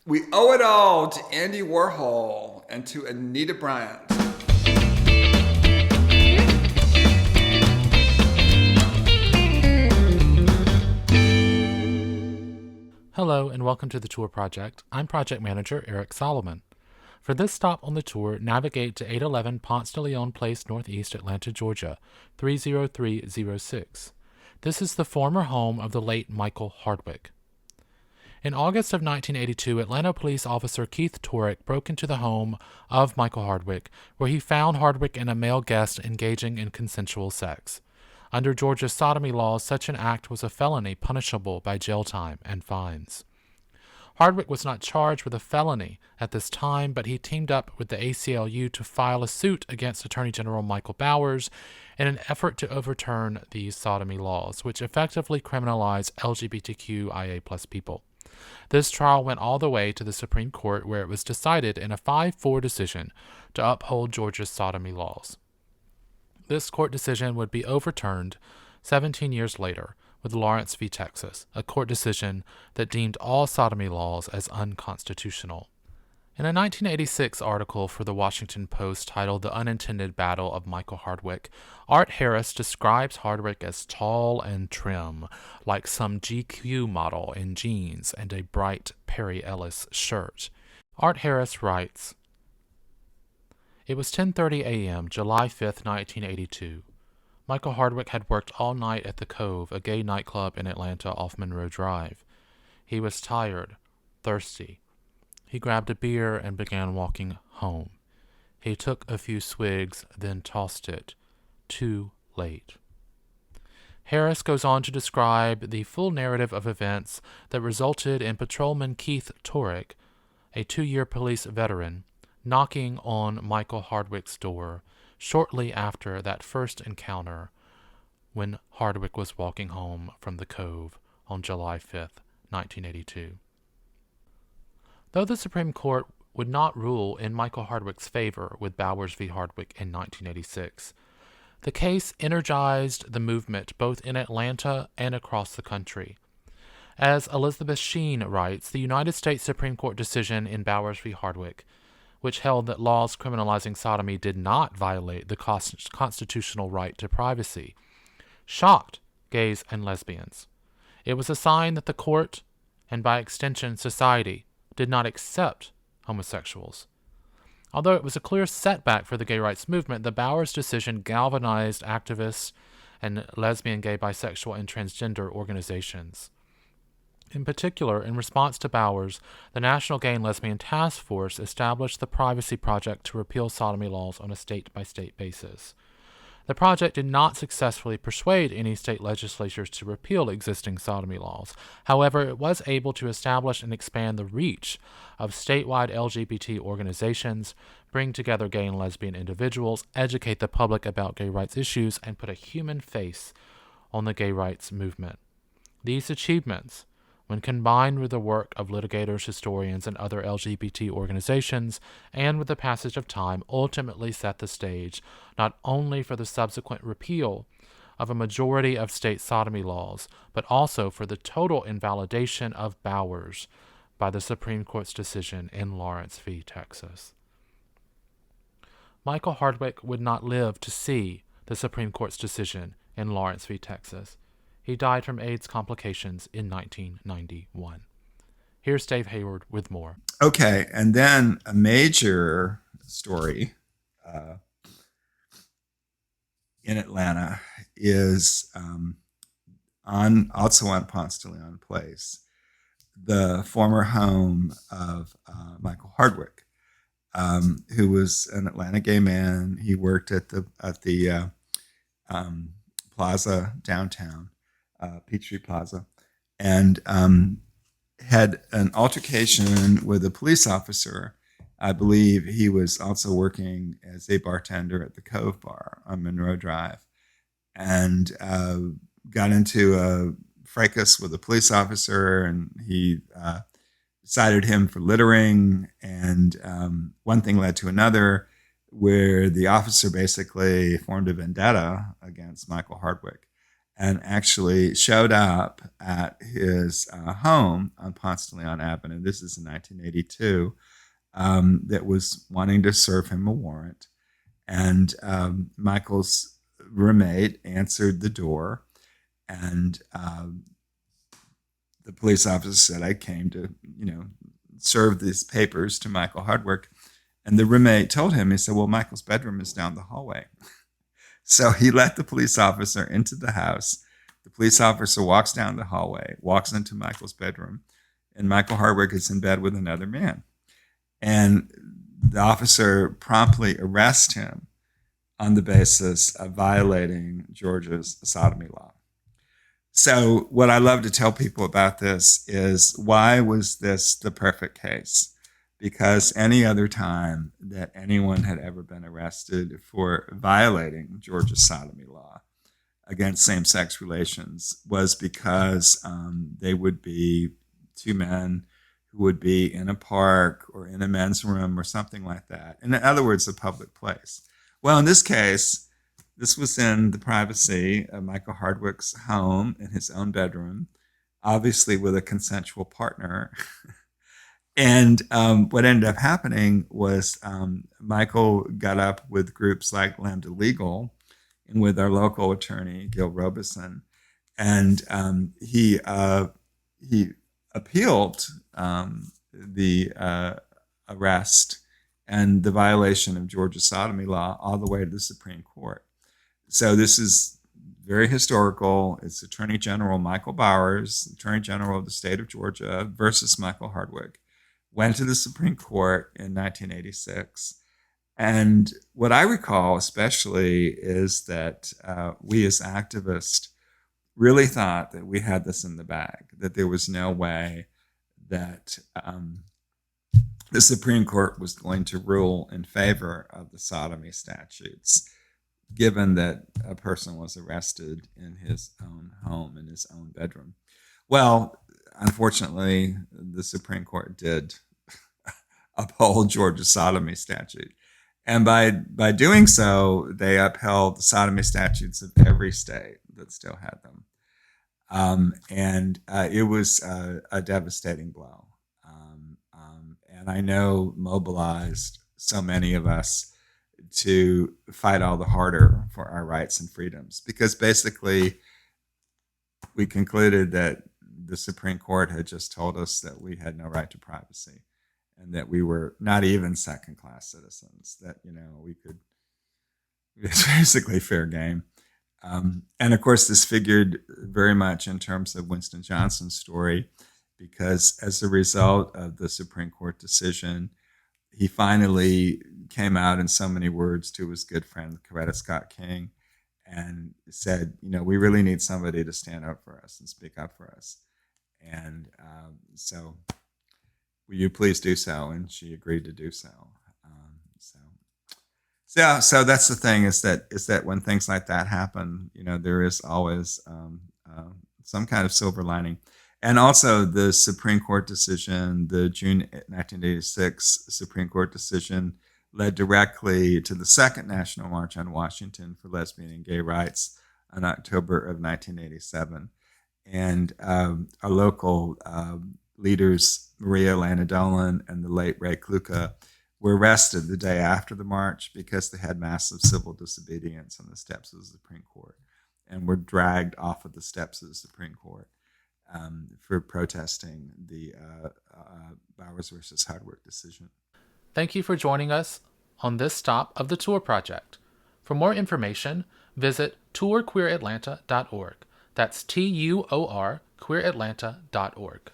We owe it all to Andy Warhol and to Anita Bryant. Hello and welcome to the Tour Project. I'm Project Manager Eric Solomon. For this stop on the tour, navigate to 811 Ponce de Leon Place Northeast, Atlanta, Georgia, 30306. This is the former home of the late Michael Hardwick. In August of 1982, Atlanta police officer Keith Turek broke into the home of Michael Hardwick, where he found Hardwick and a male guest engaging in consensual sex. Under Georgia's sodomy laws, such an act was a felony punishable by jail time and fines. Hardwick was not charged with a felony at this time, but he teamed up with the ACLU to file a suit against Attorney General Michael Bowers in an effort to overturn these sodomy laws, which effectively criminalize LGBTQIA+ people. This trial went all the way to the Supreme Court, where it was decided in a 5-4 decision to uphold Georgia's sodomy laws. This court decision would be overturned 17 years later with Lawrence v. Texas, a court decision that deemed all sodomy laws as unconstitutional. In a 1986 article for the Washington Post titled The Unintended Battle of Michael Hardwick, Art Harris describes Hardwick as tall and trim, like some GQ model in jeans and a bright Perry Ellis shirt. Art Harris writes, "It was 10:30 a.m., July 5, 1982. Michael Hardwick had worked all night at the Cove, a gay nightclub in Atlanta off Monroe Drive. He was tired, thirsty. He grabbed a beer and began walking home. He took a few swigs, then tossed it. Too late." Harris goes on to describe the full narrative of events that resulted in Patrolman Keith Turek, a 2-year police veteran, knocking on Michael Hardwick's door shortly after that first encounter when Hardwick was walking home from the Cove on July 5, 1982. Though the Supreme Court would not rule in Michael Hardwick's favor with Bowers v. Hardwick in 1986, the case energized the movement both in Atlanta and across the country. As Elizabeth Sheen writes, the United States Supreme Court decision in Bowers v. Hardwick, which held that laws criminalizing sodomy did not violate the constitutional right to privacy, shocked gays and lesbians. It was a sign that the court, and by extension society, did not accept homosexuals. Although it was a clear setback for the gay rights movement, the Bowers decision galvanized activists and lesbian, gay, bisexual, and transgender organizations. In particular, in response to Bowers, the National Gay and Lesbian Task Force established the Privacy Project to repeal sodomy laws on a state-by-state basis. The project did not successfully persuade any state legislatures to repeal existing sodomy laws. However, it was able to establish and expand the reach of statewide LGBT organizations, bring together gay and lesbian individuals, educate the public about gay rights issues, and put a human face on the gay rights movement. These achievements, when combined with the work of litigators, historians, and other LGBT organizations, and with the passage of time, ultimately set the stage not only for the subsequent repeal of a majority of state sodomy laws, but also for the total invalidation of Bowers by the Supreme Court's decision in Lawrence v. Texas. Michael Hardwick would not live to see the Supreme Court's decision in Lawrence v. Texas. He died from AIDS complications in 1991. Here's Dave Hayward with more. Okay, and then a major story in Atlanta is also on Ponce de Leon Place, the former home of Michael Hardwick, who was an Atlanta gay man. He worked at the plaza downtown. Peachtree Plaza, and had an altercation with a police officer. I believe he was also working as a bartender at the Cove Bar on Monroe Drive, and got into a fracas with a police officer, and he cited him for littering, and one thing led to another, where the officer basically formed a vendetta against Michael Hardwick. and actually showed up at his home on Ponce de Leon Avenue. This is in 1982. That was wanting to serve him a warrant. And Michael's roommate answered the door, and the police officer said, "I came to, serve these papers to Michael Hardwick." And the roommate told him, he said, "Well, Michael's bedroom is down the hallway." So he let the police officer into the house. The police officer walks down the hallway, walks into Michael's bedroom, and Michael Hardwick is in bed with another man. And the officer promptly arrests him on the basis of violating Georgia's sodomy law. So, what I love to tell people about this is, why was this the perfect case? Because any other time that anyone had ever been arrested for violating Georgia's sodomy law against same-sex relations was because they would be two men who would be in a park or in a men's room or something like that. In other words, a public place. Well, in this case, this was in the privacy of Michael Hardwick's home in his own bedroom, obviously with a consensual partner. And what ended up happening was Michael got up with groups like Lambda Legal and with our local attorney, Gil Robeson, and he appealed the arrest and the violation of Georgia sodomy law all the way to the Supreme Court. So this is very historical. It's Attorney General Michael Bowers, Attorney General of the state of Georgia, versus Michael Hardwick. Went to the Supreme Court in 1986. And what I recall especially is that we as activists really thought that we had this in the bag, that there was no way that the Supreme Court was going to rule in favor of the sodomy statutes, given that a person was arrested in his own home, in his own bedroom. Well, unfortunately, the Supreme Court did uphold Georgia's sodomy statute. And by doing so, they upheld the sodomy statutes of every state that still had them. And it was a devastating blow. And I know mobilized so many of us to fight all the harder for our rights and freedoms, because basically we concluded that the Supreme Court had just told us that we had no right to privacy and that we were not even second-class citizens, that, it's basically fair game. And of course, this figured very much in terms of Winston Johnson's story, because as a result of the Supreme Court decision, he finally came out in so many words to his good friend, Coretta Scott King, and said, we really need somebody to stand up for us and speak up for us. And so will you please do so? And she agreed to do so. So that's the thing, is that when things like that happen, there is always some kind of silver lining. And also the Supreme Court decision, the June 1986 Supreme Court decision, led directly to the second National March on Washington for lesbian and gay rights in October of 1987. And our local leaders, Maria Elena Dolan and the late Ray Kluka, were arrested the day after the march because they had massive civil disobedience on the steps of the Supreme Court, and were dragged off of the steps of the Supreme Court for protesting the Bowers versus Hardwick decision. Thank you for joining us on this stop of the Tour Project. For more information, visit tourqueeratlanta.org. That's TUOR, queeratlanta.org.